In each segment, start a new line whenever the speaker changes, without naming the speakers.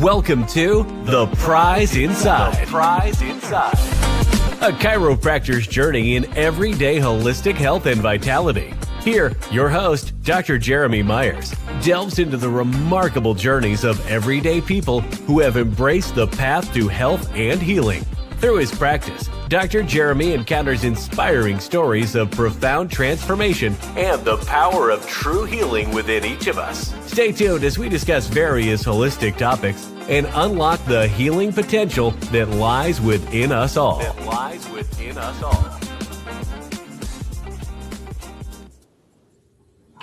Welcome to The Prize Inside. The Prize Inside. A chiropractor's journey in everyday holistic health and vitality. Here, your host, Dr. Jeremy Myers, delves into the remarkable journeys of everyday people who have embraced the path to health and healing. Through his practice, Dr. Jeremy encounters inspiring stories of profound transformation and the power of true healing within each of us. Stay tuned as we discuss various holistic topics and unlock the healing potential that lies within us all.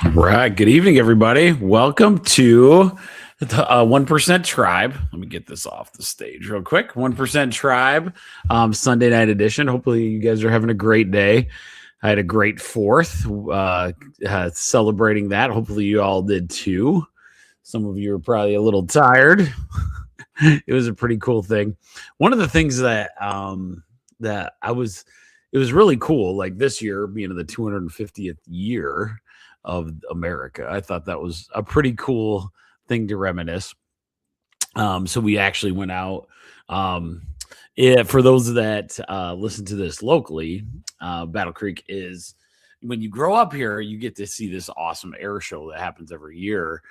All right. Good evening, everybody. Welcome to the 1% Tribe. Let me get this off the stage real quick. 1% Tribe, Sunday night edition. Hopefully you guys are having a great day. I had a great 4th celebrating that. Hopefully you all did too. Some of you are probably a little tired. It was a pretty cool thing. One of the things that it was really cool, like this year being the 250th year of America. I thought that was a pretty cool thing to reminisce. So we actually went out. For those that listen to this locally, Battle Creek is, when you grow up here, you get to see this awesome air show that happens every year.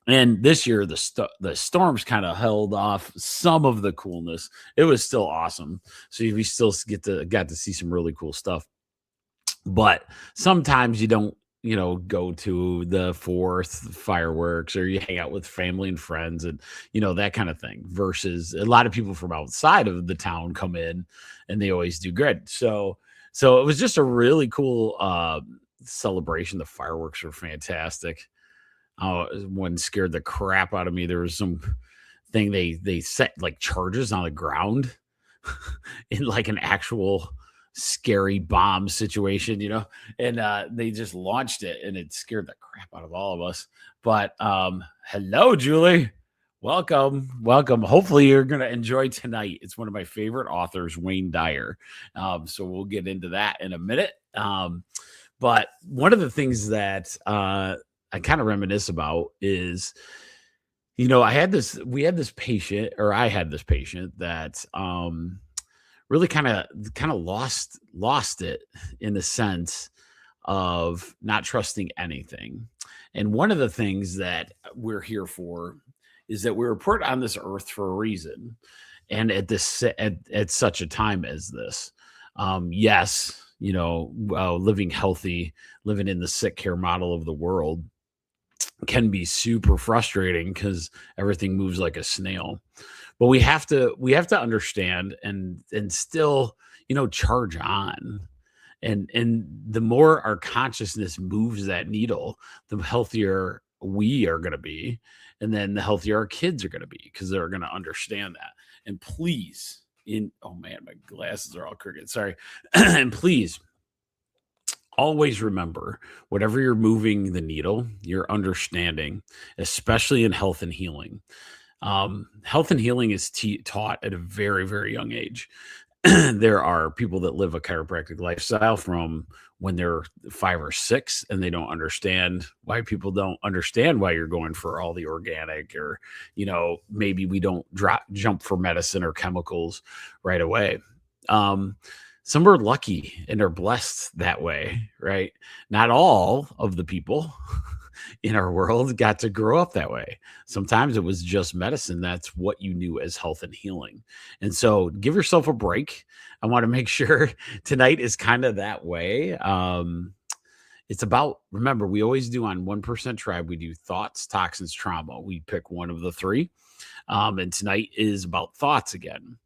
And this year, the storms kind of held off some of the coolness. It was still awesome. So we still got to see some really cool stuff. But sometimes you don't, go to the 4th fireworks, or you hang out with family and friends and, that kind of thing, versus a lot of people from outside of the town come in and they always do good. So it was just a really cool celebration. The fireworks were fantastic. One scared the crap out of me. There was some thing they set like charges on the ground in like an actual scary bomb situation, and they just launched it, and it scared the crap out of all of us. But hello, Julie. Welcome. Hopefully you're going to enjoy tonight. It's one of my favorite authors, Wayne Dyer. So we'll get into that in a minute. But one of the things that I kind of reminisce about is, I had this patient that really kind of lost it in the sense of not trusting anything. And one of the things that we're here for is that we were put on this earth for a reason. And at such a time as this, yes, living healthy, living in the sick care model of the world can be super frustrating because everything moves like a snail. But we have to understand and still, charge on. And the more our consciousness moves that needle, the healthier we are going to be. And then the healthier our kids are going to be, because they're going to understand that. And please, oh man, my glasses are all crooked. Sorry. And please, always remember, whatever you're moving the needle, you're understanding, especially in health and healing. Health and healing is taught at a very, very young age. There are people that live a chiropractic lifestyle from when they're 5 or 6, and they don't understand why people don't understand why you're going for all the organic, or, maybe we don't jump for medicine or chemicals right away. Some are lucky and are blessed that way, right? Not all of the people in our world got to grow up that way. Sometimes it was just medicine. That's what you knew as health and healing. And so give yourself a break. I want to make sure tonight is kind of that way. It's about, remember, we always do on 1% Tribe, we do thoughts, toxins, trauma. We pick one of the 3. And tonight is about thoughts again.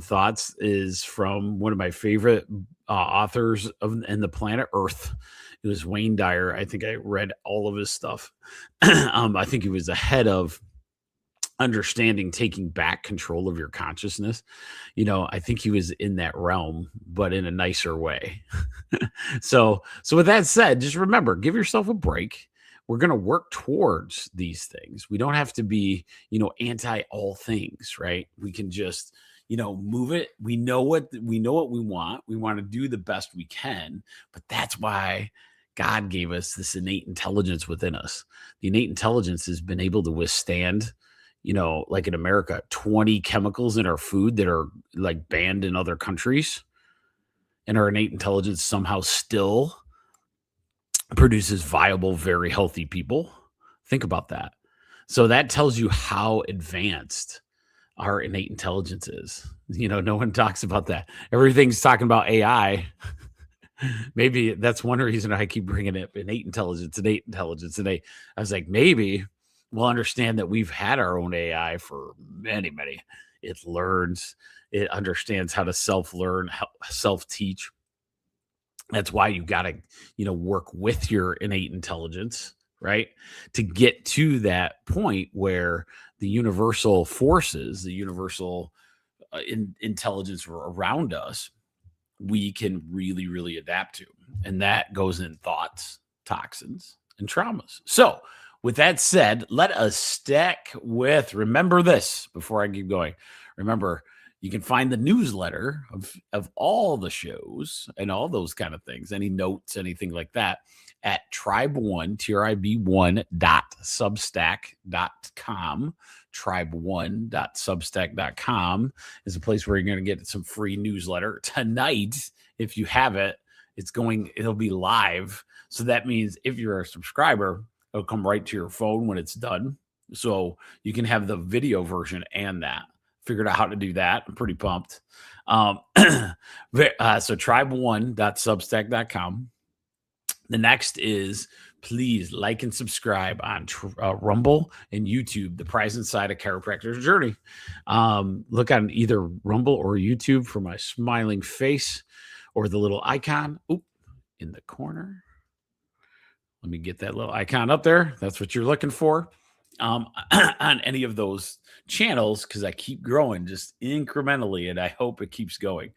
Thoughts is from one of my favorite authors in the planet Earth. It was Wayne Dyer. I think I read all of his stuff. I think he was ahead of understanding taking back control of your consciousness. I think he was in that realm, but in a nicer way. So with that said, just remember, give yourself a break. We're going to work towards these things. We don't have to be, anti all things, right? We can just, move it. We know what we want. We want to do the best we can, but that's why God gave us this innate intelligence within us. The innate intelligence has been able to withstand, like in America, 20 chemicals in our food that are like banned in other countries, and our innate intelligence somehow still produces viable, very healthy people. Think about that. So that tells you how advanced our innate intelligence is. No one talks about that. Everything's talking about AI. Maybe that's one reason I keep bringing it innate intelligence. And I was like, maybe we'll understand that we've had our own AI for many, many. It learns, it understands how to self-learn, self-teach. That's why you got to, work with your innate intelligence, right? To get to that point where the universal forces, the universal intelligence around us, we can really, really adapt to. And that goes in thoughts, toxins, and traumas. So, with that said, let us stick with, remember this before I keep going. Remember, you can find the newsletter of all the shows and all those kind of things, any notes, anything like that, at tribe1, trib1.substack.com. tribe1.substack.com is a place where you're going to get some free newsletter tonight. If you have it, it'll be live. So that means if you're a subscriber, it'll come right to your phone when it's done. So you can have the video version and that. Figured out how to do that. I'm pretty pumped. So tribe1.substack.com. The next is, please like and subscribe on Rumble and YouTube, The Prize Inside a Chiropractor's Journey. Look on either Rumble or YouTube for my smiling face or the little icon in the corner. Let me get that little icon up there. That's what you're looking for on any of those channels, because I keep growing just incrementally, and I hope it keeps going.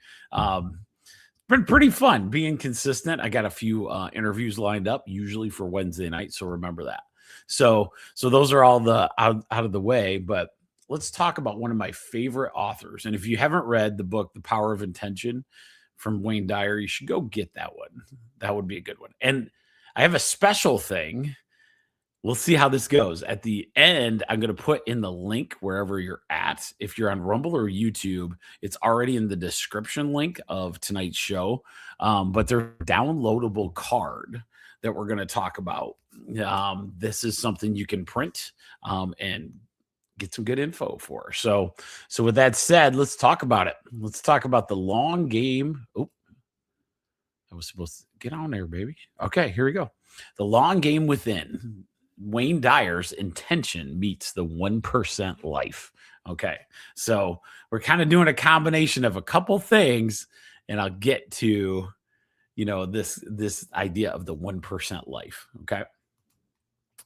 Been pretty fun being consistent. I got a few interviews lined up, usually for Wednesday night, so remember that. So those are all the out of the way, but let's talk about one of my favorite authors. And if you haven't read the book, The Power of Intention from Wayne Dyer, you should go get that one. That would be a good one. And I have a special thing. We'll see how this goes. At the end, I'm going to put in the link wherever you're at. If you're on Rumble or YouTube, it's already in the description link of tonight's show. But there's a downloadable card that we're going to talk about. This is something you can print and get some good info for. So with that said, let's talk about it. Let's talk about the long game. Oh, I was supposed to get on there, baby. Okay, here we go. The long game within. Wayne Dyer's intention meets the 1% life. Okay. So we're kind of doing a combination of a couple things, and I'll get to, this idea of the 1% life. Okay.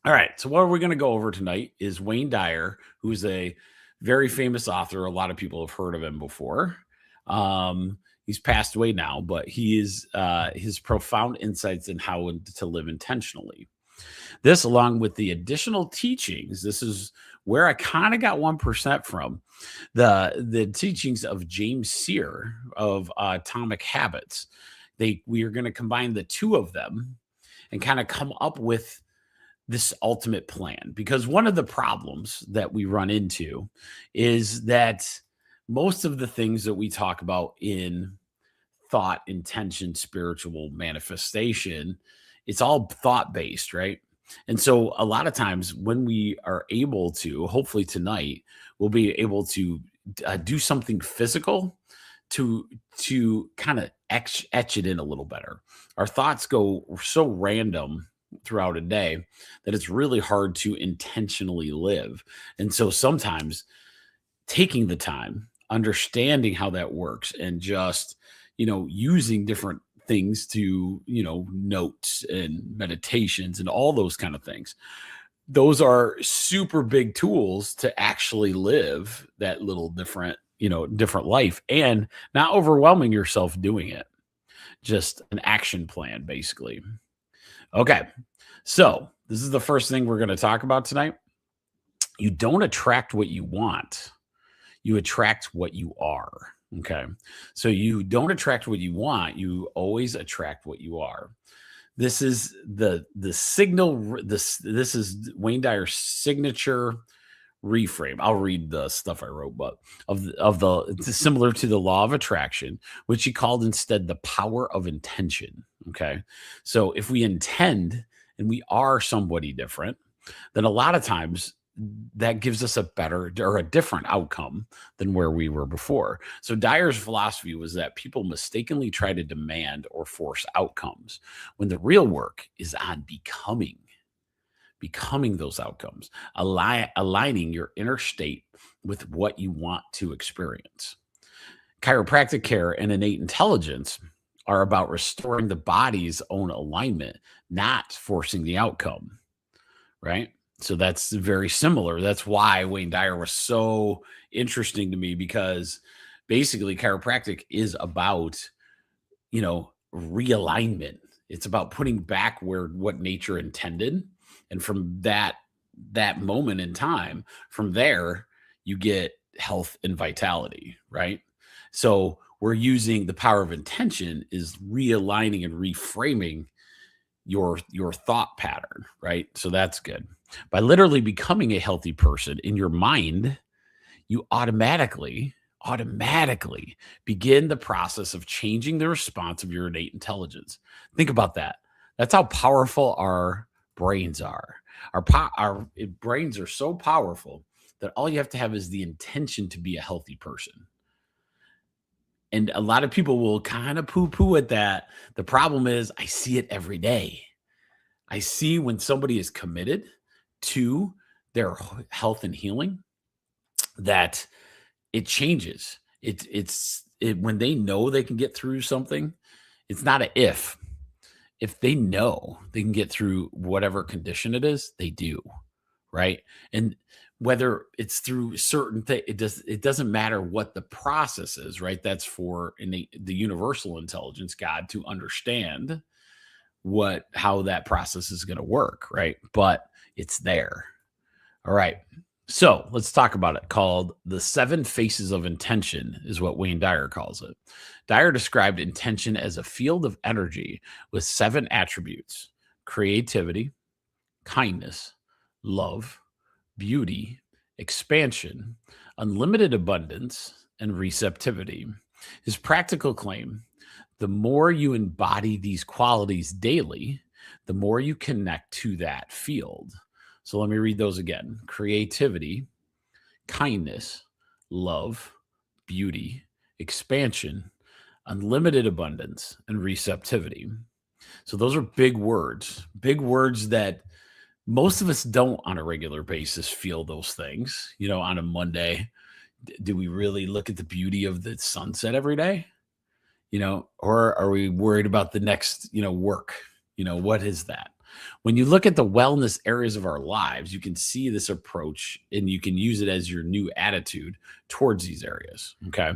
All right. So what we're going to go over tonight is Wayne Dyer, who's a very famous author. A lot of people have heard of him before. He's passed away now, but he is his profound insights in how to live intentionally. This, along with the additional teachings, this is where I kind of got 1% from, the teachings of James Sear of Atomic Habits. We are going to combine the two of them and kind of come up with this ultimate plan. Because one of the problems that we run into is that most of the things that we talk about in thought, intention, spiritual manifestation, it's all thought-based, right? And so a lot of times when we are able to, hopefully tonight, we'll be able to do something physical to kind of etch it in a little better. Our thoughts go so random throughout a day that it's really hard to intentionally live. And so sometimes taking the time, understanding how that works, and just, using different things to, notes and meditations and all those kind of things. Those are super big tools to actually live that little different life and not overwhelming yourself doing it. Just an action plan, basically. Okay. So this is the first thing we're going to talk about tonight. You don't attract what you want. You attract what you are. Okay. So you don't attract what you want. You always attract what you are. This is the signal. This is Wayne Dyer's signature reframe. I'll read the stuff I wrote, but it's similar to the law of attraction, which he called instead the power of intention. Okay. So if we intend and we are somebody different, then a lot of times that gives us a better or a different outcome than where we were before. So Dyer's philosophy was that people mistakenly try to demand or force outcomes when the real work is on becoming those outcomes, aligning your inner state with what you want to experience. Chiropractic care and innate intelligence are about restoring the body's own alignment, not forcing the outcome, right? So that's very similar. That's why Wayne Dyer was so interesting to me, because basically chiropractic is about, realignment. It's about putting back what nature intended. And from that moment in time, from there, you get health and vitality, right? So we're using the power of intention is realigning and reframing your thought pattern, right? So that's good. By literally becoming a healthy person in your mind, you automatically begin the process of changing the response of your innate intelligence. Think about that. That's how powerful our brains are. Our brains are so powerful that all you have to have is the intention to be a healthy person. And a lot of people will kind of poo-poo at that. The problem is I see it every day. I see when somebody is committed to their health and healing, that it changes. It's when they know they can get through something, it's not a if. If they know they can get through whatever condition it is, they do, right? And whether it's through certain things, it doesn't matter what the process is, right? That's for the universal intelligence, God, to understand how that process is going to work, right? But it's there. All right. So let's talk about it. Called the 7 faces of intention is what Wayne Dyer calls it. Dyer described intention as a field of energy with 7 attributes: creativity, kindness, love, beauty, expansion, unlimited abundance, and receptivity. His practical claim: the more you embody these qualities daily, the more you connect to that field. So let me read those again: creativity, kindness, love, beauty, expansion, unlimited abundance, and receptivity. So those are big words that most of us don't on a regular basis feel those things. On a Monday, do we really look at the beauty of the sunset every day? Or are we worried about the next, work? What is that? When you look at the wellness areas of our lives, you can see this approach and you can use it as your new attitude towards these areas. Okay.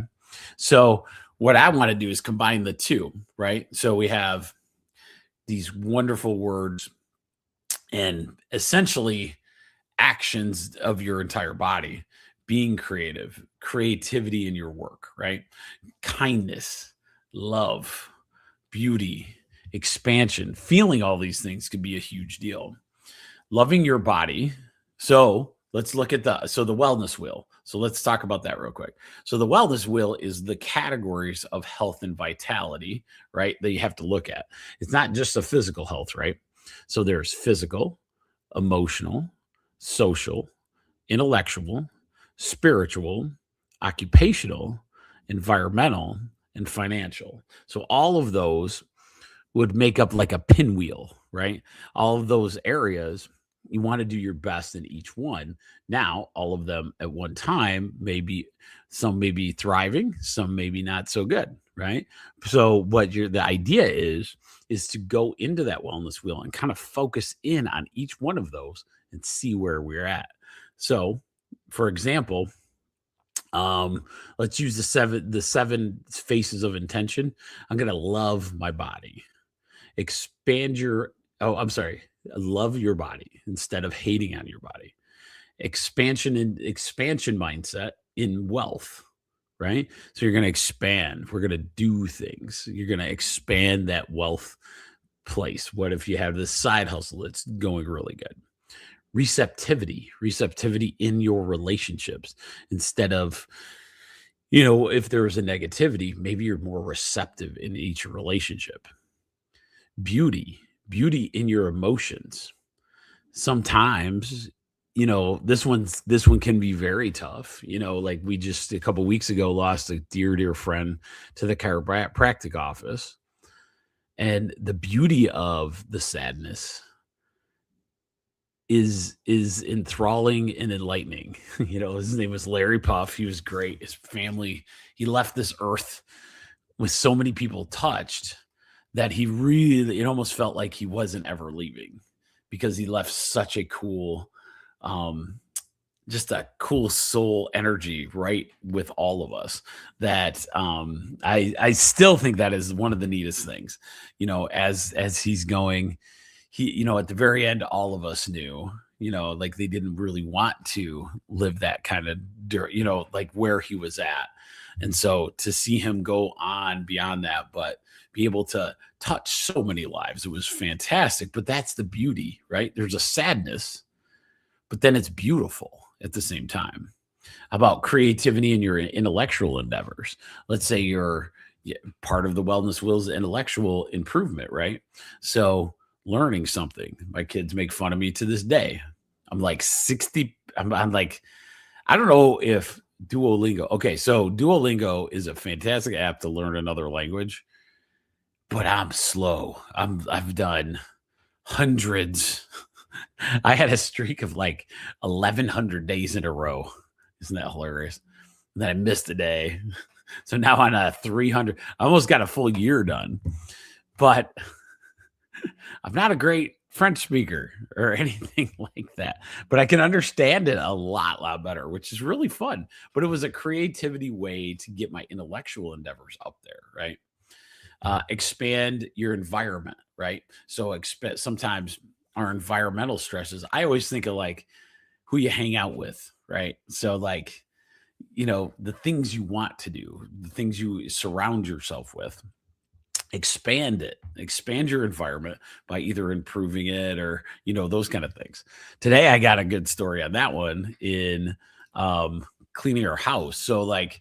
So what I want to do is combine the two, right? So we have these wonderful words and essentially actions of your entire body: being creative, creativity in your work, right? Kindness, love, beauty, expansion. Feeling all these things could be a huge deal. Loving your body. So let's look at the wellness wheel. So let's talk about that real quick. So the wellness wheel is the categories of health and vitality, right, that you have to look at. It's not just the physical health, right? So there's physical, emotional, social, intellectual, spiritual, occupational, environmental, and financial. So all of those would make up like a pinwheel, right? All of those areas, you want to do your best in each one. Now, all of them at one time, some may be thriving, some maybe not so good, right? So the idea is to go into that wellness wheel and kind of focus in on each one of those and see where we're at. So, for example, let's use the 7 faces of intention. I'm going to love my body. Love your body instead of hating on your body. Expansion mindset in wealth, right? So you're going to expand. We're going to do things. You're going to expand that wealth place. What if you have this side hustle that's going really good? receptivity in your relationships instead of, if there was a negativity, maybe you're more receptive in each relationship. Beauty, beauty in your emotions. Sometimes, this one can be very tough. Like we just a couple weeks ago lost a dear friend to the chiropractic office. And the beauty of the sadness is enthralling and enlightening. His name was Larry Puff. He was great. His family, he left this earth with so many people touched that it almost felt like he wasn't ever leaving because he left such a cool, just a cool soul energy right with all of us that I still think that is one of the neatest things, as he's going. He, at the very end, all of us knew, like they didn't really want to live that kind of, like where he was at. And so to see him go on beyond that, but be able to touch so many lives, it was fantastic. But that's the beauty, right? There's a sadness, but then it's beautiful at the same time. About creativity in your intellectual endeavors. Let's say you're part of the wellness wheels intellectual improvement, right? So learning something. My kids make fun of me to this day. I'm like 60. I'm like, I don't know if Duolingo. Okay, so Duolingo is a fantastic app to learn another language, but I'm slow. I've done hundreds. I had a streak of like 1,100 days in a row. Isn't that hilarious? And then I missed a day. So now on a 300, I almost got a full year done, but I'm not a great French speaker or anything like that, but I can understand it a lot better, which is really fun. But it was a creativity way to get my intellectual endeavors up there, right? Expand your environment, right? So sometimes our environmental stresses, I always think of like who you hang out with, right? So like, the things you want to do, the things you surround yourself with. Expand your environment by either improving it or those kind of things. Today I got a good story on that one in cleaning our house. So like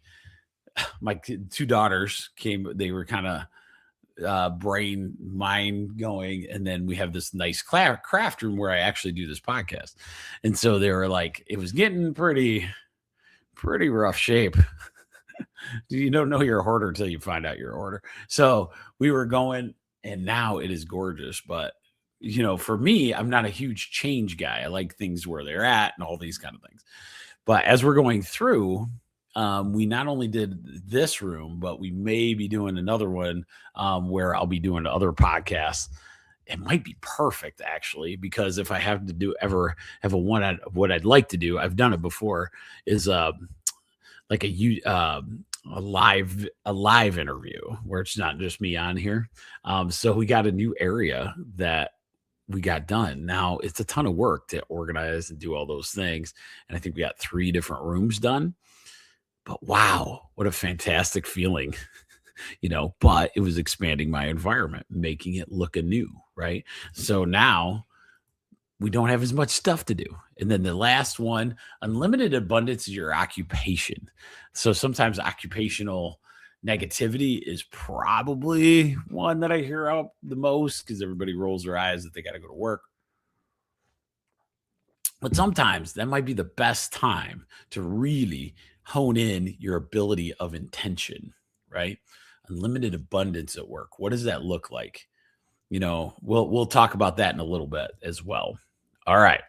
my two daughters came, they were kind of mind going, and then we have this nice craft room where I actually do this podcast. And so they were like, it was getting pretty rough shape. You don't know you're a hoarder until you find out you're a hoarder. So we were going, and now it is gorgeous. But, for me, I'm not a huge change guy. I like things where they're at and all these kind of things. But as we're going through, we not only did this room, but we may be doing another one where I'll be doing other podcasts. It might be perfect, actually, because if I have to ever have what I'd like to do, I've done it before, is like a live interview where it's not just me on here. So we got a new area that we got done. Now it's a ton of work to organize and do all those things. And I think we got 3 different rooms done, but wow, what a fantastic feeling, but it was expanding my environment, making it look anew. Right. So now we don't have as much stuff to do. And then the last one, unlimited abundance is your occupation. So sometimes occupational negativity is probably one that I hear out the most because everybody rolls their eyes that they got to go to work. But sometimes that might be the best time to really hone in your ability of intention, right? Unlimited abundance at work. What does that look like? We'll talk about that in a little bit as well. All right.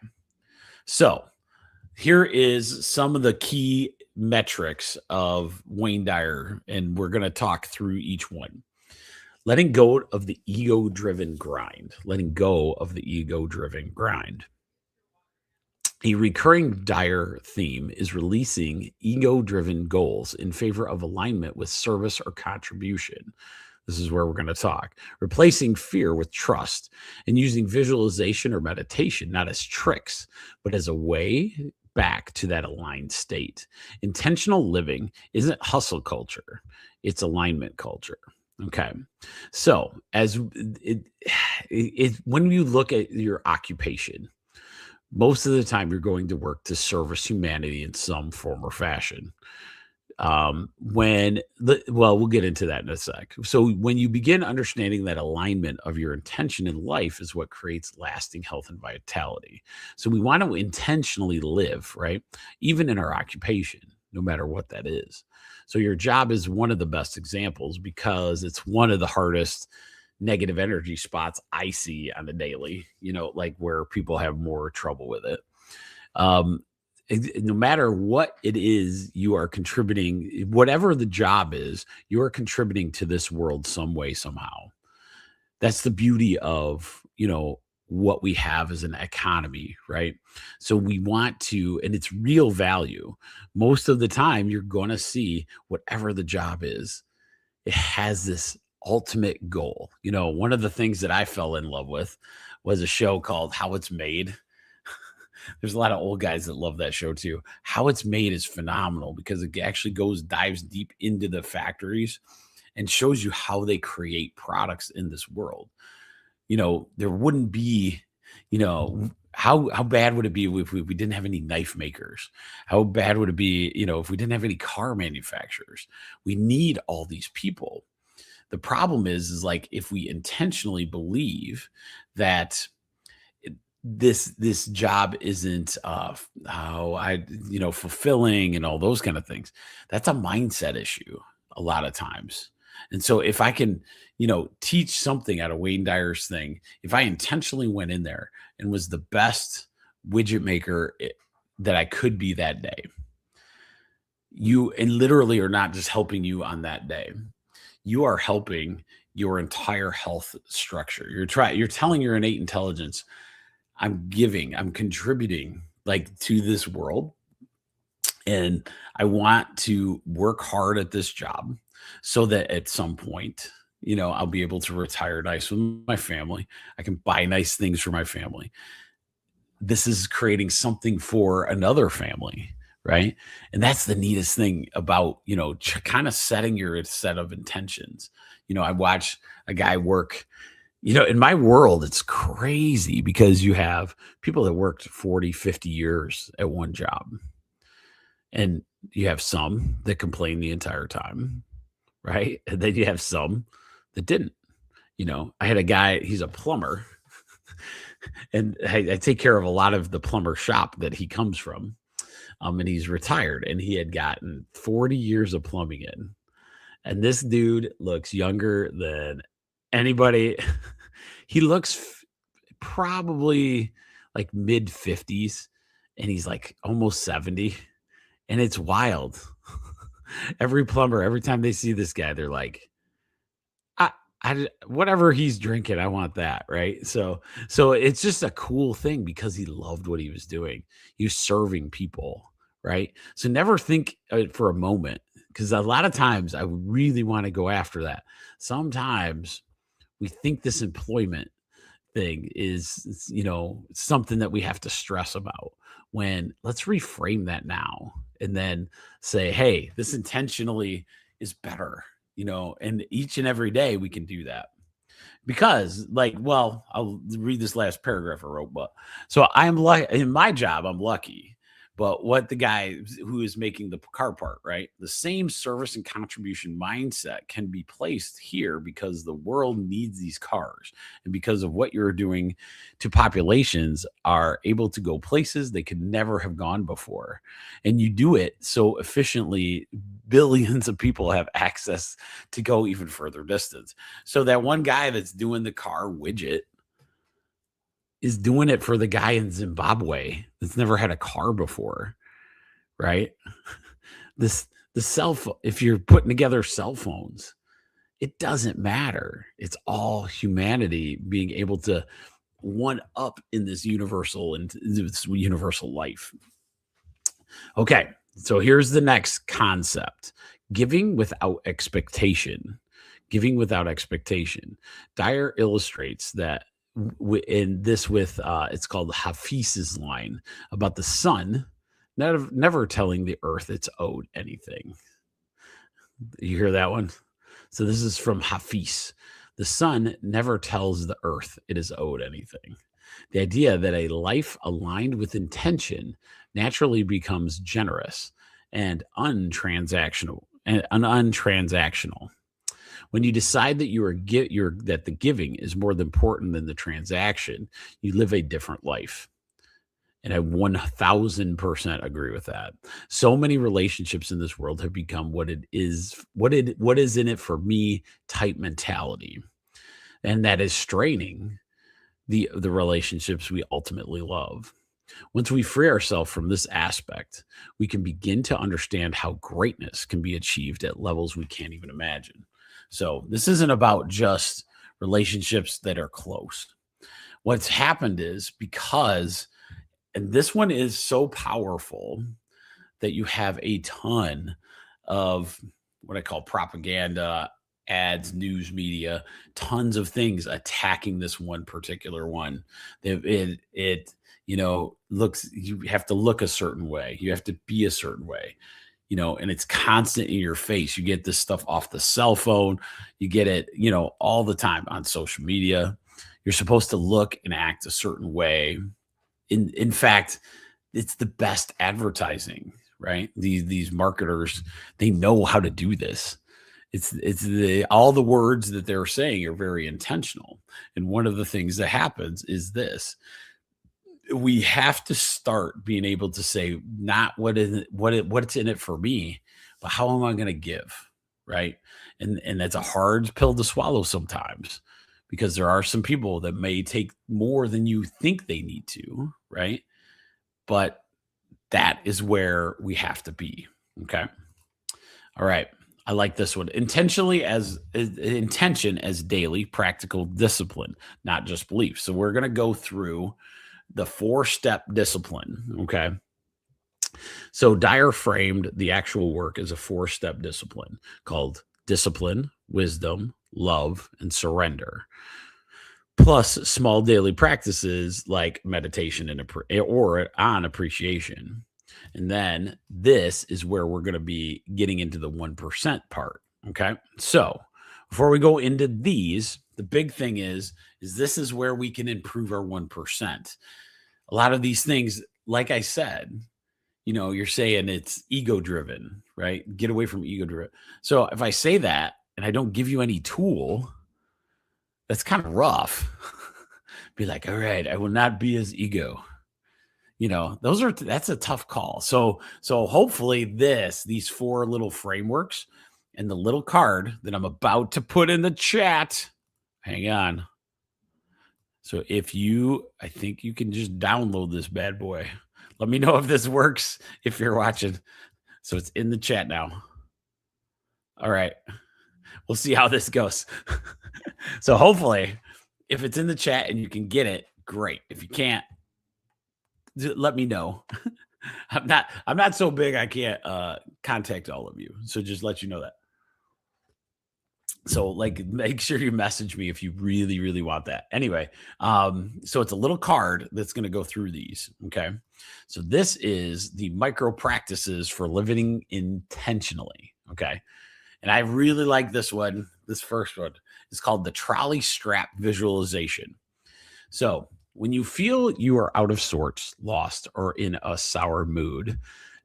So here is some of the key metrics of Wayne Dyer, and we're going to talk through each one. Letting go of the ego-driven grind. Letting go of the ego-driven grind. A recurring Dyer theme is releasing ego-driven goals in favor of alignment with service or contribution. This is where we're going to talk. Replacing fear with trust and using visualization or meditation, not as tricks, but as a way back to that aligned state. Intentional living isn't hustle culture. It's alignment culture. Okay. So when you look at your occupation, most of the time you're going to work to service humanity in some form or fashion. We'll get into that in a sec. So when you begin understanding that alignment of your intention in life is what creates lasting health and vitality. So we want to intentionally live, right? Even in our occupation, no matter what that is. So your job is one of the best examples because it's one of the hardest negative energy spots I see on the daily, like where people have more trouble with it. Um, no matter what it is you are contributing, whatever the job is, you are contributing to this world some way, somehow. That's the beauty of, what we have as an economy, right? So we want to, and it's real value. Most of the time, you're going to see whatever the job is, it has this ultimate goal. One of the things that I fell in love with was a show called How It's Made. There's a lot of old guys that love that show too. How It's Made is phenomenal because it actually dives deep into the factories and shows you how they create products in this world. There wouldn't be, how bad would it be if we didn't have any knife makers? How bad would it be, if we didn't have any car manufacturers? We need all these people. The problem is like if we intentionally believe that this job isn't fulfilling and all those kind of things, that's a mindset issue a lot of times. And so if I can teach something out of Wayne Dyer's thing, if I intentionally went in there and was the best widget maker that I could be that day, you and literally are not just helping you on that day, you are helping your entire health structure. You're telling your innate intelligence, I'm contributing like to this world. And I want to work hard at this job so that at some point, I'll be able to retire nice with my family. I can buy nice things for my family. This is creating something for another family, right? And that's the neatest thing about, kind of setting your set of intentions. I watch a guy work. In my world, it's crazy because you have people that worked 40, 50 years at one job. And you have some that complain the entire time, right? And then you have some that didn't. I had a guy, he's a plumber, and I take care of a lot of the plumber shop that he comes from. And he's retired, and he had gotten 40 years of plumbing in. And this dude looks younger than anybody. He looks probably like mid 50s, and he's like almost 70. And it's wild. Every plumber, every time they see this guy, they're like, whatever he's drinking, I want that, right? So it's just a cool thing because he loved what he was doing. He was serving people, right? So never think for a moment, because a lot of times I really want to go after that. Sometimes we think this employment thing is, something that we have to stress about, when let's reframe that now and then say, hey, this intentionally is better, and each and every day we can do that. Because I'll read this last paragraph I wrote, but so I'm lucky in my job, I'm lucky. But what the guy who is making the car part, right? The same service and contribution mindset can be placed here because the world needs these cars. And because of what you're doing to populations are able to go places they could never have gone before. And you do it so efficiently, billions of people have access to go even further distance. So that one guy that's doing the car widget is doing it for the guy in Zimbabwe that's never had a car before, right? The cell phone, if you're putting together cell phones, it doesn't matter. It's all humanity being able to one up in this universal and this universal life. Okay, so here's the next concept: giving without expectation. Giving without expectation. Dyer illustrates that in this with it's called Hafiz's line about the sun never telling the earth it's owed anything. You hear that one? So this is from Hafiz. The sun never tells the earth it is owed anything. The idea that a life aligned with intention naturally becomes generous and untransactional and untransactional. When you decide that that the giving is more important than the transaction, you live a different life. And I 1000% agree with that. So many relationships in this world have become what is in it for me type mentality. And that is straining the relationships we ultimately love. Once we free ourselves from this aspect, we can begin to understand how greatness can be achieved at levels we can't even imagine. So this isn't about just relationships that are close. What's happened is because, and this one is so powerful that you have a ton of what I call propaganda, ads, news media, tons of things attacking this one particular one. It looks, you have to look a certain way, you have to be a certain way, and it's constant in your face. You get this stuff off the cell phone, you get it, all the time on social media. You're supposed to look and act a certain way. In fact, it's the best advertising, right? These marketers, they know how to do this. All the words that they're saying are very intentional. And one of the things that happens is this: we have to start being able to say, not what's in it for me, but how am I going to give, right? And that's a hard pill to swallow sometimes, because there are some people that may take more than you think they need to, right? But that is where we have to be. Okay. All right. I like this one. Intention as daily practical discipline, not just belief. So we're going to go through the 4-step discipline. Okay. So Dyer framed the actual work as a 4-step discipline called discipline, wisdom, love, and surrender, plus small daily practices like meditation or on appreciation. And then this is where we're going to be getting into the 1% part. Okay. So before we go into these, the big thing is this is where we can improve our 1%. A lot of these things, like I said, you're saying it's ego driven, right? Get away from ego driven. So if I say that and I don't give you any tool, that's kind of rough. Be like, all right, I will not be as ego. That's a tough call. So hopefully these 4 little frameworks and the little card that I'm about to put in the chat, hang on. So I think you can just download this bad boy. Let me know if this works if you're watching. So it's in the chat now. All right. We'll see how this goes. So hopefully if it's in the chat and you can get it, great. If you can't, let me know. I'm not so big I can't contact all of you. So just let you know that. So make sure you message me if you really, really want that. Anyway, so it's a little card that's going to go through these. Okay. So this is the micro practices for living intentionally. Okay. And I really like this one. This first one is called the trolley strap visualization. So when you feel you are out of sorts, lost, or in a sour mood,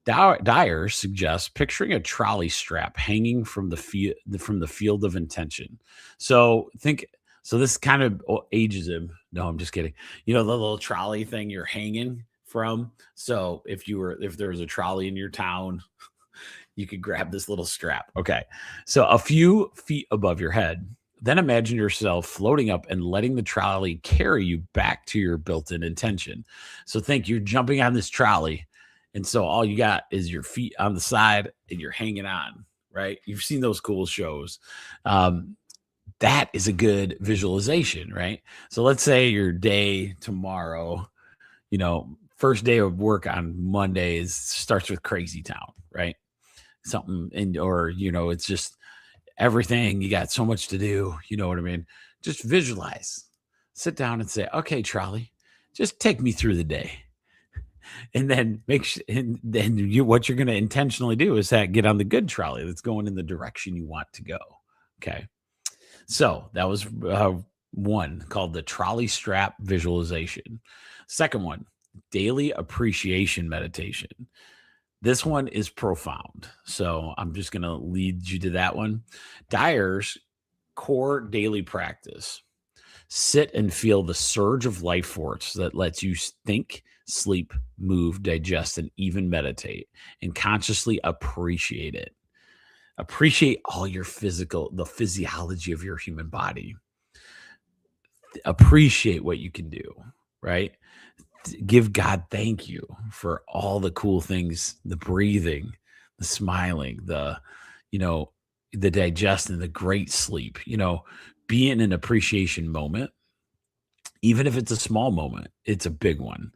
Dyer suggests picturing a trolley strap hanging from the field of intention. So this kind of ages him. No, I'm just kidding. The little trolley thing you're hanging from. So if there was a trolley in your town, you could grab this little strap. Okay. So a few feet above your head, then imagine yourself floating up and letting the trolley carry you back to your built-in intention. So think you're jumping on this trolley, and so all you got is your feet on the side and you're hanging on, right? You've seen those cool shows. That is a good visualization, right? So let's say your day tomorrow, first day of work on Mondays starts with Crazy Town, right? Something, it's just everything. You got so much to do. You know what I mean? Just visualize, sit down and say, okay, trolley, just take me through the day. And then what you're going to intentionally do is get on the good trolley that's going in the direction you want to go. Okay. So that was one called the trolley strap visualization. Second one, daily appreciation meditation. This one is profound. So I'm just going to lead you to that one. Dyer's core daily practice. Sit and feel the surge of life force that lets you think, sleep, move, digest, and even meditate, and consciously appreciate it. Appreciate all your the physiology of your human body. Appreciate what you can do, right? Give God thank you for all the cool things, the breathing, the smiling, the digestion, the great sleep, be in an appreciation moment. Even if it's a small moment, it's a big one.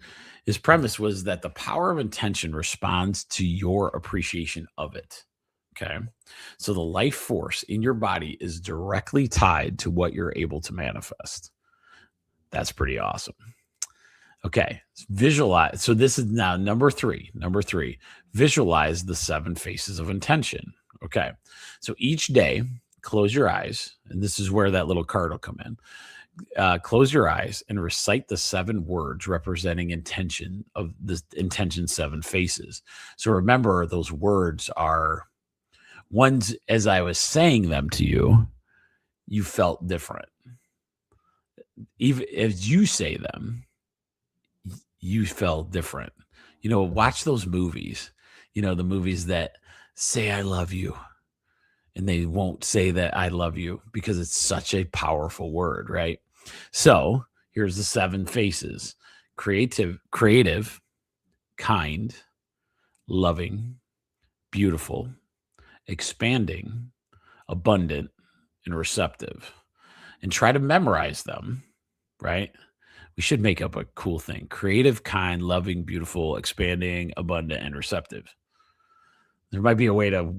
His premise was that the power of intention responds to your appreciation of it. Okay. So the life force in your body is directly tied to what you're able to manifest. That's pretty awesome. Okay. Visualize. So this is now number three. Number three, visualize the 7 faces of intention. Okay. So each day, close your eyes. And this is where that little card will come in. Close your eyes and recite the 7 words representing intention of the intention 7 faces. So remember, those words are ones, as I was saying them to you, you felt different. Even as you say them, you felt different. Watch those movies, the movies that say, I love you. And they won't say that I love you because it's such a powerful word, right? So here's the 7 faces: creative, kind, loving, beautiful, expanding, abundant, and receptive. And try to memorize them, right? We should make up a cool thing: creative, kind, loving, beautiful, expanding, abundant, and receptive. There might be a way to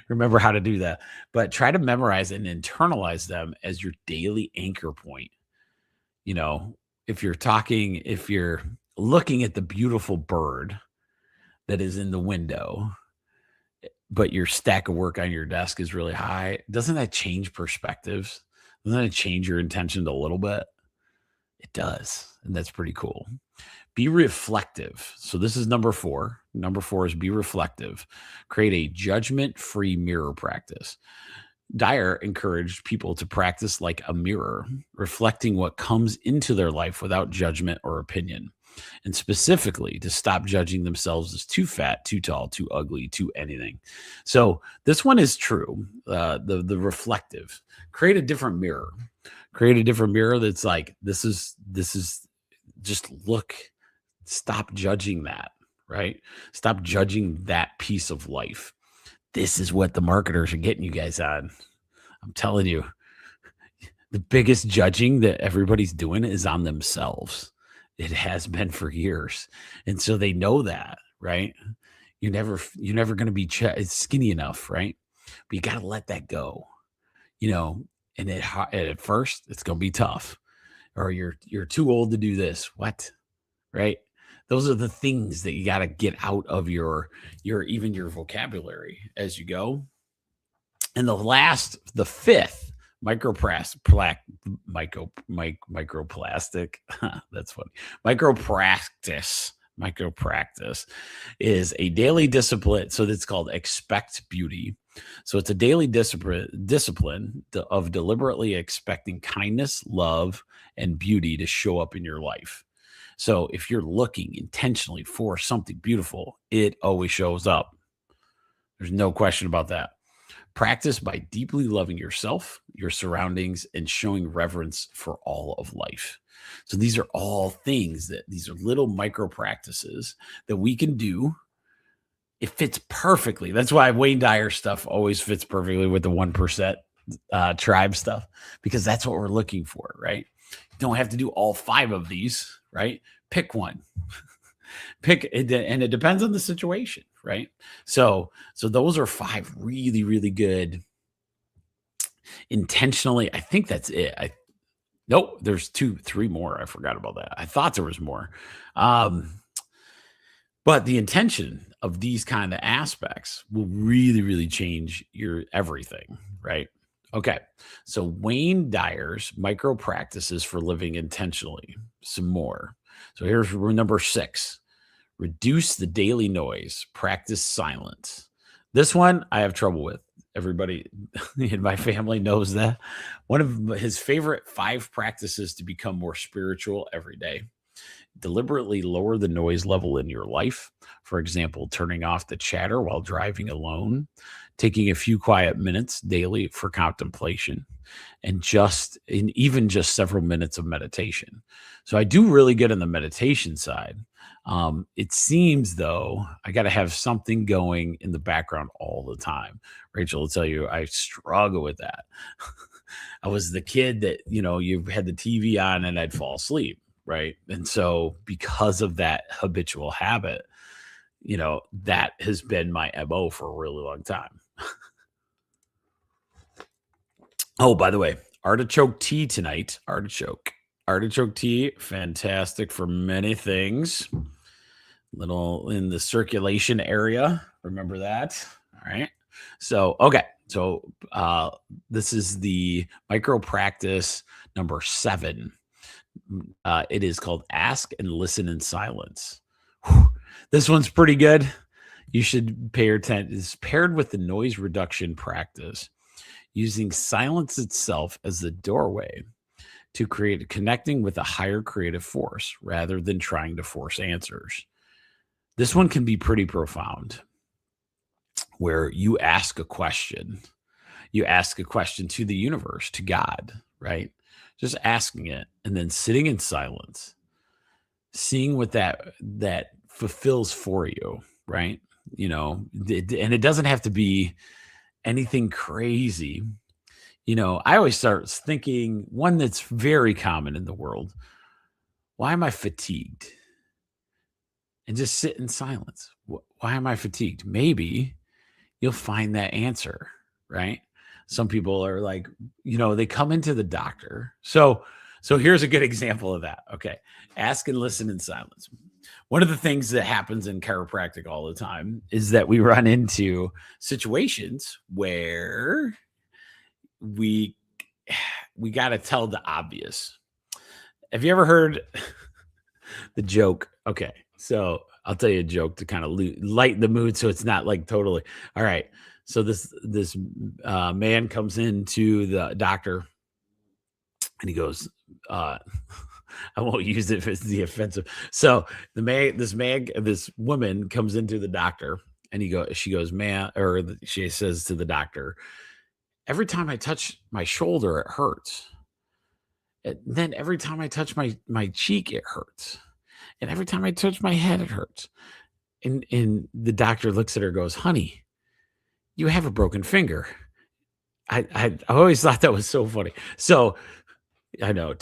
remember how to do that, but try to memorize and internalize them as your daily anchor point. If you're looking at the beautiful bird that is in the window, but your stack of work on your desk is really high, doesn't that change perspectives? Doesn't that change your intention a little bit? It does. And that's pretty cool. Be reflective. So this is number 4. Number 4 is be reflective. Create a judgment-free mirror practice. Dyer encouraged people to practice like a mirror, reflecting what comes into their life without judgment or opinion, and specifically to stop judging themselves as too fat, too tall, too ugly, too anything. So this one is true. The reflective. Create a different mirror. Create a different mirror that's like, this is just look. Stop judging that, right? Stop judging that piece of life. This is what the marketers are getting you guys on. I'm telling you, the biggest judging that everybody's doing is on themselves. It has been for years. And so they know that, right? You're never going to be skinny enough, right? But you got to let that go, and at first it's going to be tough, or you're too old to do this. What? Right? Those are the things that you got to get out of your vocabulary as you go. And the 5th microplastic. That's funny. Micropractice is a daily discipline. So it's called expect beauty. So it's a daily discipline of deliberately expecting kindness, love, and beauty to show up in your life. So if you're looking intentionally for something beautiful, it always shows up. There's no question about that. Practice by deeply loving yourself, your surroundings, and showing reverence for all of life. So these are all things these are little micro practices that we can do. It fits perfectly. That's why Wayne Dyer stuff always fits perfectly with the 1% tribe stuff, because that's what we're looking for, right? You don't have to do all 5 of these, right? Pick one. Pick it, and it depends on the situation, right? So those are 5 really, really good. Intentionally, I think that's it. Nope, there's 3 more. I forgot about that. I thought there was more. But the intention of these kind of aspects will really, really change your everything, right? Okay. So Wayne Dyer's micro practices for living intentionally. Some more. So here's number 6. Reduce the daily noise. Practice silence. This one I have trouble with. Everybody in my family knows that. One of his favorite 5 practices to become more spiritual every day. Deliberately lower the noise level in your life. For example, turning off the chatter while driving alone, taking a few quiet minutes daily for contemplation, and even just several minutes of meditation. So I do really good on the meditation side. It seems though I got to have something going in the background all the time. Rachel will tell you I struggle with that. I was the kid that, you had the TV on and I'd fall asleep. Right. And so because of that habitual habit, that has been my MO for a really long time. Oh, by the way, artichoke tea tonight. Artichoke tea, fantastic for many things. Little in the circulation area. Remember that? All right. So, okay. So this is the micro practice number 7. It is called Ask and Listen in Silence. Whew. This one's pretty good. You should pay attention. It's paired with the noise reduction practice, using silence itself as the doorway to create connecting with a higher creative force rather than trying to force answers. This one can be pretty profound, where you ask a question. You ask a question to the universe, to God, right? Just asking it and then sitting in silence, seeing what that fulfills for you, right? And it doesn't have to be anything crazy. I always start thinking one that's very common in the world. Why am I fatigued? And just sit in silence. Why am I fatigued? Maybe you'll find that answer, right? Some people are like, they come into the doctor. So here's a good example of that. Okay. Ask and listen in silence. One of the things that happens in chiropractic all the time is that we run into situations where we got to tell the obvious. Have you ever heard the joke? Okay. So I'll tell you a joke to kind of lighten the mood. So it's not like totally. All right. So this man comes into the doctor and he goes, I won't use it if it's the offensive. So this woman comes into the doctor and she goes, man, or she says to the doctor, every time I touch my shoulder, it hurts. And then every time I touch my cheek, it hurts. And every time I touch my head, it hurts. And the doctor looks at her and goes, honey, you have a broken finger. I always thought that was so funny. So I know,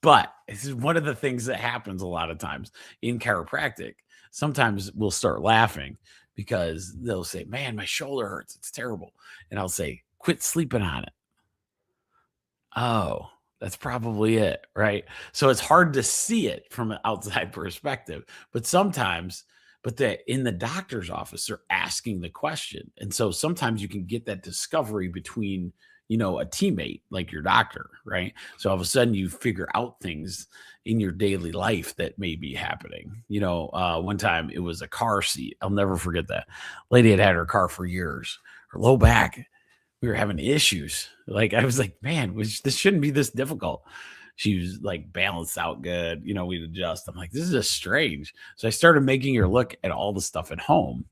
but this is one of the things that happens a lot of times in chiropractic. Sometimes we'll start laughing because they'll say, man, my shoulder hurts. It's terrible. And I'll say, quit sleeping on it. Oh, that's probably it, right? So it's hard to see it from an outside perspective, but in the doctor's office, they're asking the question. And so sometimes you can get that discovery between, a teammate like your doctor, right? So all of a sudden you figure out things in your daily life that may be happening. One time it was a car seat. I'll never forget that. Lady had her car for years. Her low back, we were having issues. Like, I was like, man, this shouldn't be this difficult. She was like balanced out good. We'd adjust. I'm like, this is just strange. So I started making her look at all the stuff at home.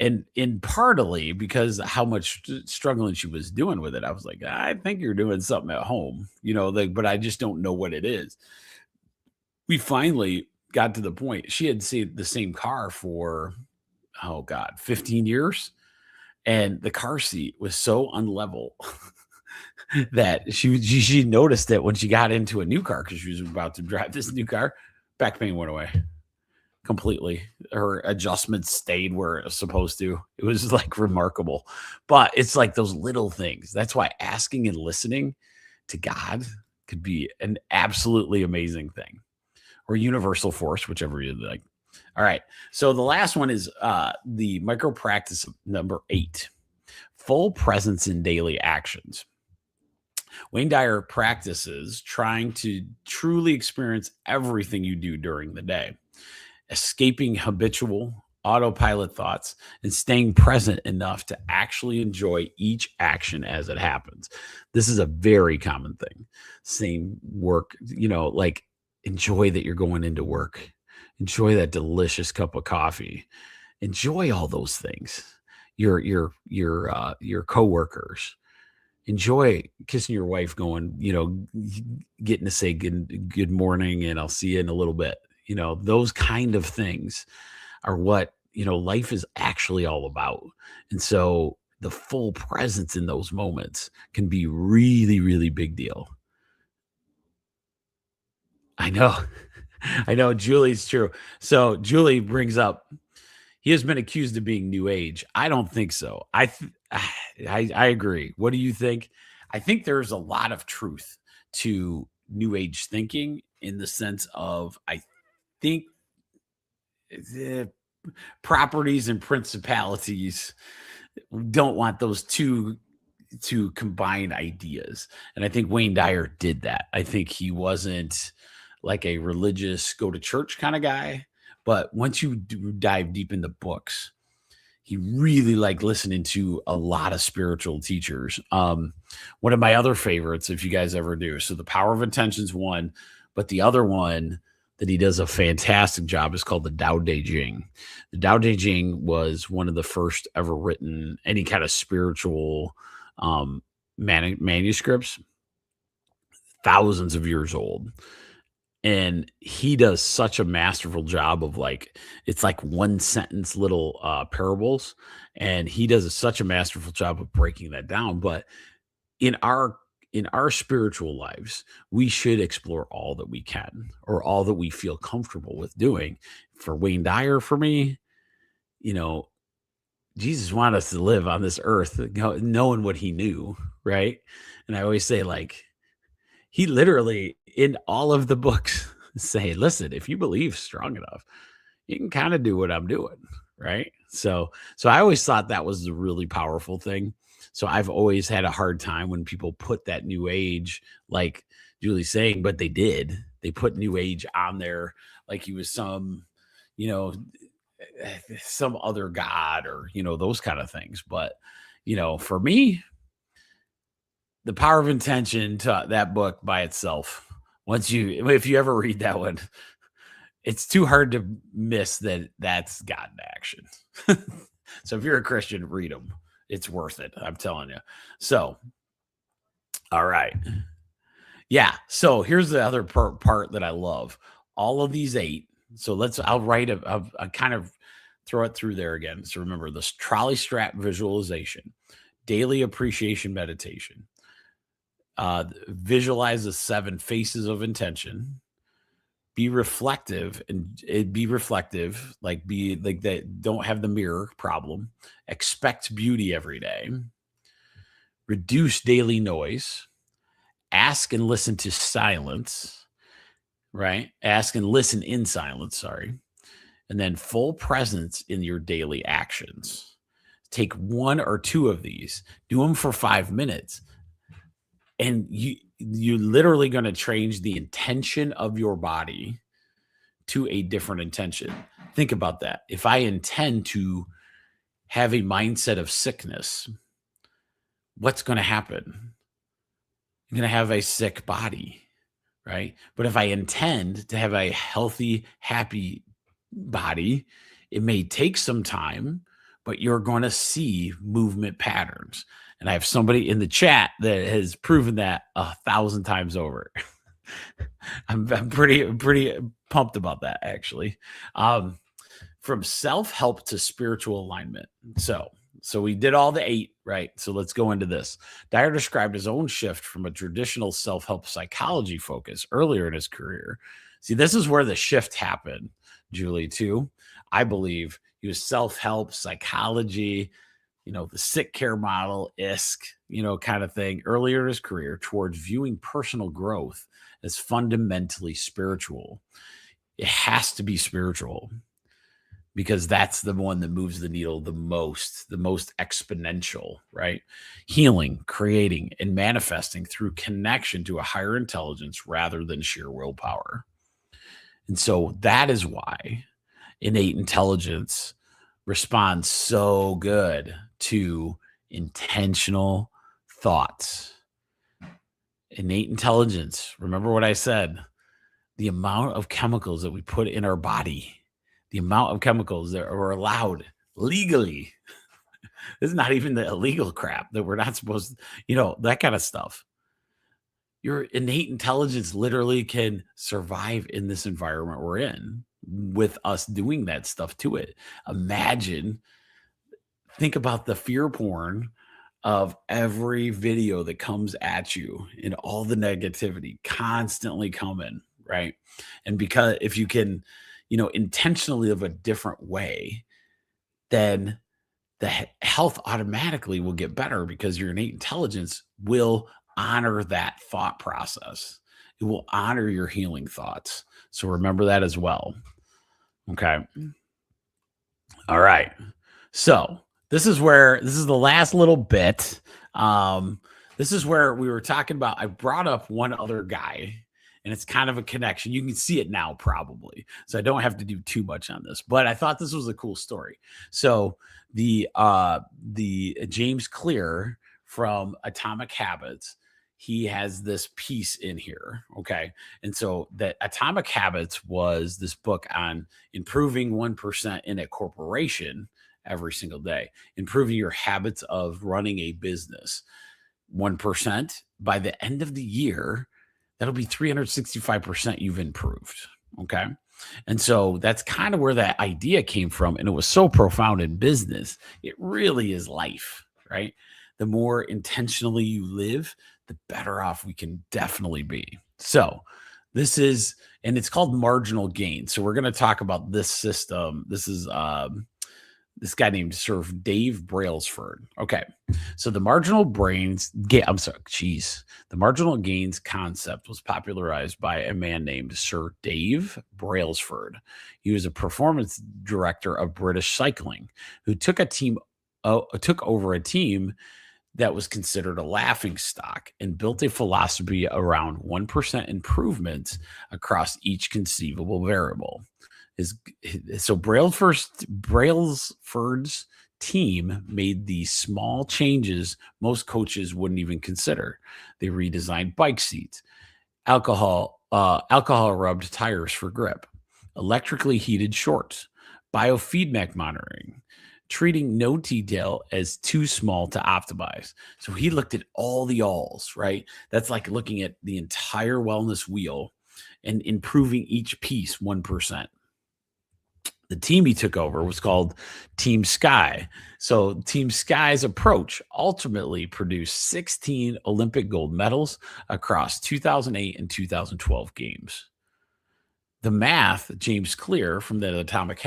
And partly because how much struggling she was doing with it, I was like, I think you're doing something at home, but I just don't know what it is. We finally got to the point. She had seen the same car for, 15 years. And the car seat was so unlevel that she noticed it when she got into a new car because she was about to drive this new car. Back pain went away completely. Her adjustments stayed where it was supposed to. It was like remarkable. But it's like those little things. That's why asking and listening to God could be an absolutely amazing thing, or universal force, whichever you like. All right. So the last one is the micro practice number 8. full presence in daily actions. Wayne Dyer practices trying to truly experience everything you do during the day, escaping habitual autopilot thoughts and staying present enough to actually enjoy each action as it happens. This is a very common thing. Same work, like enjoy that you're going into work. Enjoy that delicious cup of coffee. Enjoy all those things. Your coworkers. Enjoy kissing your wife, going, getting to say good morning, and I'll see you in a little bit. Those kind of things are what, life is actually all about. And so the full presence in those moments can be really, really big deal. I know. I know. Julie's true. So Julie brings up, he has been accused of being new age. I don't think so. I agree. What do you think? I think there's a lot of truth to new age thinking, in the sense of, I think the properties and principalities don't want those two to combine ideas. And I think Wayne Dyer did that. I think he wasn't like a religious go to church kind of guy, but once you dive deep in the books, he really liked listening to a lot of spiritual teachers. One of my other favorites, if you guys ever do, so The Power of Intention's one, but the other one that he does a fantastic job is called the Tao Te Ching. The Tao Te Ching was one of the first ever written any kind of spiritual manuscripts, thousands of years old. And he does such a masterful job of, like, it's like one sentence little parables, and he does such a masterful job of breaking that down. But in our spiritual lives, we should explore all that we can, or all that we feel comfortable with doing. For Wayne Dyer, for me, Jesus wanted us to live on this earth knowing what he knew, right? And I always say, like, he literally, in all of the books, say, listen, if you believe strong enough, you can kind of do what I'm doing, right? So I always thought that was the really powerful thing. So I've always had a hard time when people put that new age, like Julie's saying, but they put new age on there like he was some other god, or, those kind of things. But, for me, The Power of Intention, that book by itself, if you ever read that one, it's too hard to miss that's God in action. So if you're a Christian, read them. It's worth it. I'm telling you. So, all right. Yeah. So here's the other part that I love. All of these 8. So I'll write a kind of throw it through there again. So remember, this trolley strap visualization, daily appreciation meditation, visualize the 7 faces of intention, be reflective, like be like that, don't have the mirror problem, expect beauty every day, reduce daily noise, ask and listen to silence, right? Ask and listen in silence, sorry. And then full presence in your daily actions. Take 1 or 2 of these, do them for 5 minutes. And you're literally going to change the intention of your body to a different intention. Think about that. If I intend to have a mindset of sickness, what's going to happen? I'm going to have a sick body, right? But if I intend to have a healthy, happy body, it may take some time, but you're going to see movement patterns. And I have somebody in the chat that has proven that 1,000 times over. I'm pretty pumped about that, actually. From self-help to spiritual alignment. So we did all the 8, right? So let's go into this. Dyer described his own shift from a traditional self-help psychology focus earlier in his career. See, this is where the shift happened, Julie, too. I believe he was self-help psychology, the sick care model-esque, kind of thing earlier in his career, towards viewing personal growth as fundamentally spiritual. It has to be spiritual, because that's the one that moves the needle the most exponential, right? Healing, creating, and manifesting through connection to a higher intelligence rather than sheer willpower. And so that is why innate intelligence responds so good to intentional thoughts. Innate intelligence, remember what I said, the amount of chemicals that we put in our body, the amount of chemicals that are allowed legally. This is not even the illegal crap that we're not supposed to, that kind of stuff. Your innate intelligence literally can survive in this environment we're in with us doing that stuff to it. Think about the fear porn of every video that comes at you and all the negativity constantly coming, right? And because if you can, intentionally live a different way, then the health automatically will get better because your innate intelligence will honor that thought process. It will honor your healing thoughts. So remember that as well. Okay. All right. So this is the last little bit. This is where we were talking about, I brought up one other guy, and it's kind of a connection. You can see it now probably. So I don't have to do too much on this, but I thought this was a cool story. So the James Clear from Atomic Habits, he has this piece in here. Okay. And so that Atomic Habits was this book on improving 1% in a corporation every single day, improving your habits of running a business 1% by the end of the year. That'll be 365% you've improved. Okay. And so that's kind of where that idea came from. And it was so profound in business. It really is life, right? The more intentionally you live, the better off we can definitely be. So this is, and it's called marginal gain. So we're going to talk about this system. This is this guy named Sir Dave Brailsford. Okay. So the marginal gains concept was popularized by a man named Sir Dave Brailsford. He was a performance director of British Cycling who took over a team that was considered a laughing stock and built a philosophy around 1% improvements across each conceivable variable. So Brailsford's team made these small changes most coaches wouldn't even consider. They redesigned bike seats, alcohol rubbed tires for grip, electrically heated shorts, biofeedback monitoring, treating no detail as too small to optimize. So he looked at all the alls, right? That's like looking at the entire wellness wheel and improving each piece 1%. The team he took over was called Team Sky. So Team Sky's approach ultimately produced 16 Olympic gold medals across 2008 and 2012 games. The math, James Clear from the Atomic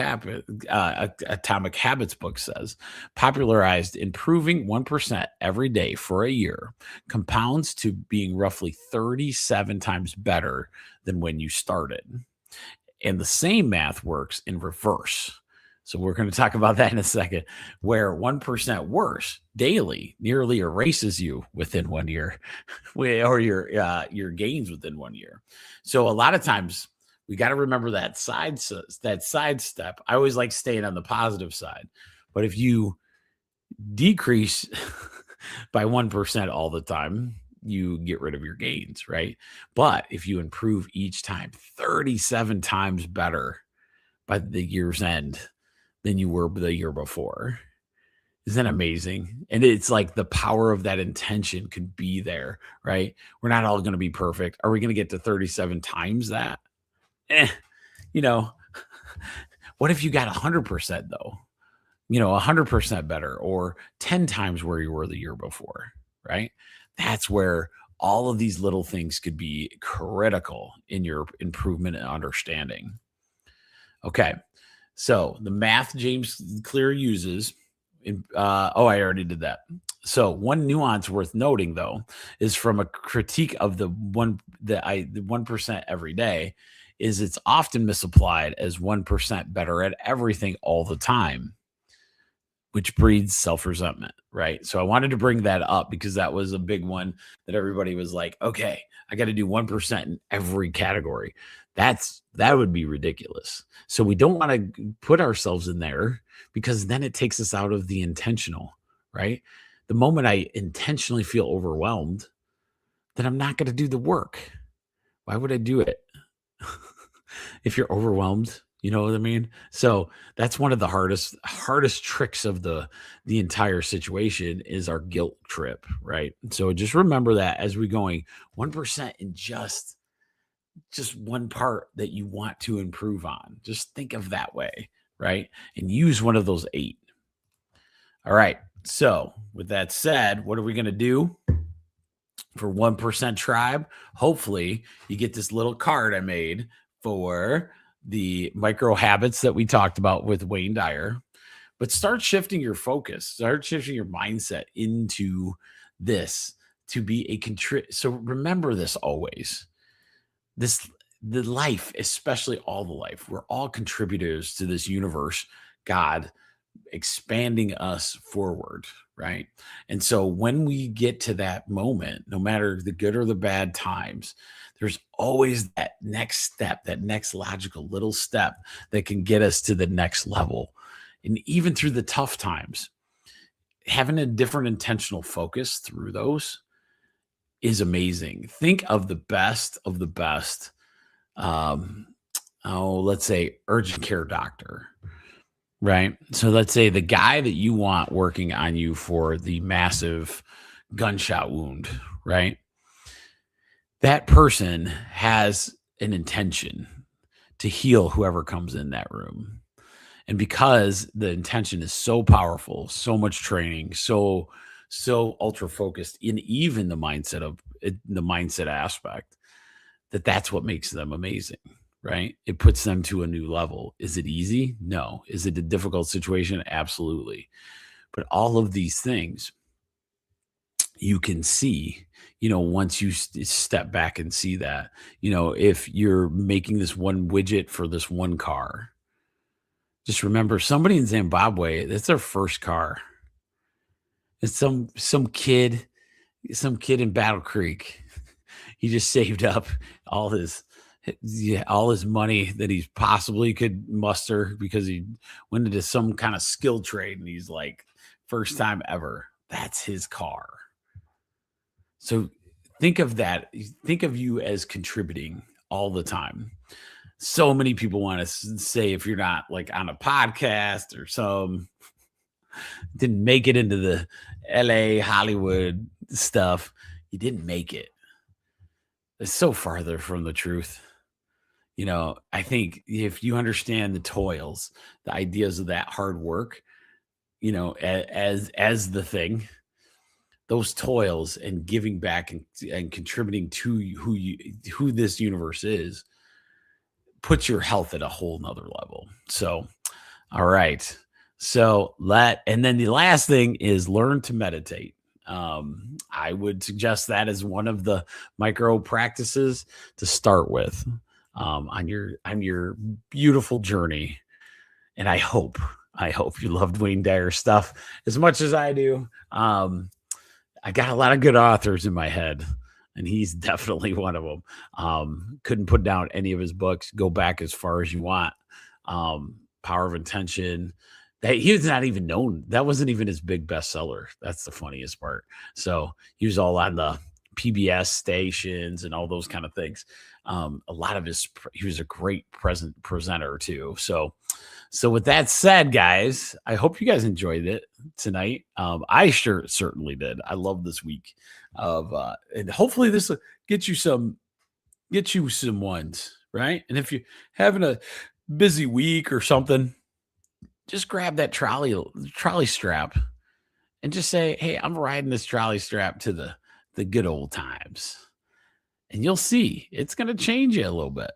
Habits book says, popularized improving 1% every day for a year compounds to being roughly 37 times better than when you started. And the same math works in reverse. So we're going to talk about that in a second, where 1% worse daily nearly erases you within 1 year, or your gains within 1 year. So a lot of times we got to remember that side step. I always like staying on the positive side, but if you decrease by 1% all the time, you get rid of your gains, right? But if you improve each time 37 times better by the year's end than you were the year before, isn't that amazing? And it's like the power of that intention could be there, right? We're not all going to be perfect. Are we going to get to 37 times that? What if you got 100% though? 100% better, or 10 times where you were the year before, right? That's where all of these little things could be critical in your improvement and understanding. Okay. So the math James Clear uses, I already did that. So one nuance worth noting, though, is from a critique of the 1% every day, is it's often misapplied as 1% better at everything all the time, which breeds self-resentment, right? So I wanted to bring that up because that was a big one that everybody was like, okay, I got to do 1% in every category. That would be ridiculous. So we don't want to put ourselves in there because then it takes us out of the intentional, right? The moment I intentionally feel overwhelmed, then I'm not going to do the work. Why would I do it? If you're overwhelmed, you know what I mean? So that's one of the hardest tricks of the entire situation is our guilt trip, right? So just remember that as we're going 1% in just one part that you want to improve on. Just think of that way, right? And use one of those 8. All right. So with that said, what are we going to do for 1% Tribe? Hopefully you get this little card I made for the micro habits that we talked about with Wayne Dyer, but start shifting your focus, start shifting your mindset into this to be a So remember this always, the life, especially all the life, we're all contributors to this universe, God expanding us forward, right? And so when we get to that moment, no matter the good or the bad times, there's always that next step, that next logical little step that can get us to the next level. And even through the tough times, having a different intentional focus through those is amazing. Think of the best of the best. Let's say urgent care doctor, right? So let's say the guy that you want working on you for the massive gunshot wound, right? That person has an intention to heal whoever comes in that room. And because the intention is so powerful, so much training, so ultra focused in even the mindset aspect, that's what makes them amazing, right? It puts them to a new level. Is it easy? No. Is it a difficult situation? Absolutely. But all of these things you can see, once you step back and see that, if you're making this one widget for this one car, just remember somebody in Zimbabwe, that's their first car. It's some kid in Battle Creek. He just saved up all his money that he possibly could muster because he went into some kind of skill trade and he's like, first time ever, that's his car. So think of that. Think of you as contributing all the time. So many people want to say, if you're not like on a podcast or didn't make it into the LA Hollywood stuff, you didn't make it. It's so farther from the truth. I think if you understand the toils, the ideas of that hard work, as the thing, those toils and giving back and contributing to who this universe is, puts your health at a whole nother level. So, all right. So and then the last thing is learn to meditate. I would suggest that as one of the micro practices to start with on your beautiful journey. And I hope you loved Wayne Dyer stuff as much as I do. I got a lot of good authors in my head, and he's definitely one of them. Couldn't put down any of his books. Go back as far as you want. Power of Intention. That he was not even known. That wasn't even his big bestseller. That's the funniest part. So he was all on the PBS stations and all those kind of things. A lot of he was a great presenter too. So with that said, guys, I hope you guys enjoyed it tonight. I certainly did. I love this week and hopefully this will get you some ones, right? And if you're having a busy week or something, just grab that trolley strap and just say, hey, I'm riding this trolley strap to the good old times. And you'll see it's going to change you a little bit.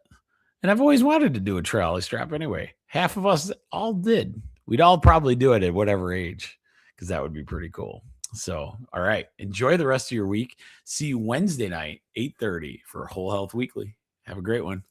And I've always wanted to do a trolley strap anyway. Half of us all did. We'd all probably do it at whatever age, because that would be pretty cool. So, all right. Enjoy the rest of your week. See you Wednesday night, 8:30 for Whole Health Weekly. Have a great one.